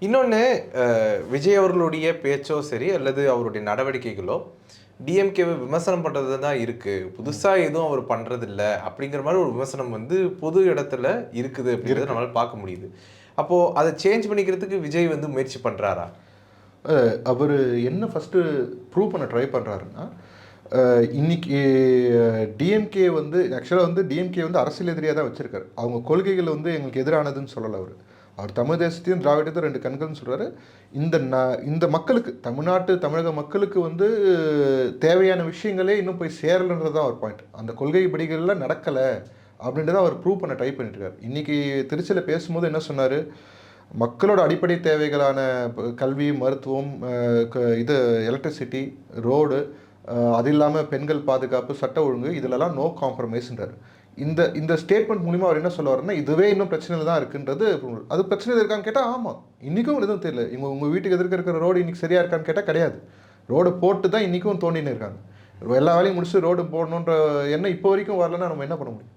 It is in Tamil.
இன்னொன்று, விஜய் அவர்களுடைய பேச்சோ சரி அல்லது அவருடைய நடவடிக்கைகளோ டிஎம்கேவை விமர்சனம் பண்ணுறது தான் இருக்குது, புதுசாக எதுவும் அவர் பண்ணுறதில்ல அப்படிங்கிற மாதிரி ஒரு விமர்சனம் வந்து பொது இடத்துல இருக்குது அப்படிங்கிறத நம்மளால் பார்க்க முடியுது. அப்போது அதை சேஞ்ச் பண்ணிக்கிறதுக்கு விஜய் வந்து முயற்சி பண்ணுறாரா? அவர் என்ன ஃபஸ்ட்டு ப்ரூவ் பண்ண ட்ரை பண்ணுறாருன்னா, இன்னைக்கு டிஎம்கே வந்து ஆக்சுவலாக வந்து டிஎம்கே வந்து அரசியல் எதிரியாக தான் வச்சுருக்காரு. அவங்க கொள்கைகள் வந்து எங்களுக்கு எதிரானதுன்னு சொல்லலை. அவர் தமிழ் தேசத்தையும் திராவிடத்தையும் ரெண்டு கண்கள்னு சொல்கிறாரு. இந்த மக்களுக்கு தமிழக மக்களுக்கு வந்து தேவையான விஷயங்களே இன்னும் போய் சேரலைன்றது தான் அவர் பாயிண்ட். அந்த கொள்கை படிகளில் நடக்கலை அப்படின்றத அவர் ப்ரூவ் பண்ண ட்ரை பண்ணிட்டுருக்காரு. இன்றைக்கி திருச்சியில் பேசும்போது என்ன சொன்னார், மக்களோட அடிப்படை தேவைகளான கல்வி, மருத்துவம், எலக்ட்ரிசிட்டி, ரோடு, அது இல்லாமல் பெண்கள் பாதுகாப்பு, சட்ட ஒழுங்கு, இதிலெல்லாம் நோ காம்ப்ரமைஸ்ன்றார். இந்த ஸ்டேட்மெண்ட் மூலிமா அவர் என்ன சொல்ல வரேன்னா, இதுவே இன்னும் பிரச்சனையில் தான் இருக்குன்றது. அது பிரச்சனையில் இருக்கான்னு கேட்டால் ஆமாம், இன்றைக்கும் எதுவும் தெரியல. உங்கள் வீட்டுக்கு எதிர்க்க இருக்கிற ரோடு இன்றைக்கி சரியாக இருக்கான்னு கேட்டால் கிடையாது. ரோடு போட்டு தான் இன்றைக்கும் தோண்டின்னு இருக்காங்க. எல்லா வேலையும் முடிச்சு ரோடு போடணுன்ற எண்ணம் இப்போ வரைக்கும் வரலன்னா நம்ம என்ன பண்ண முடியும்?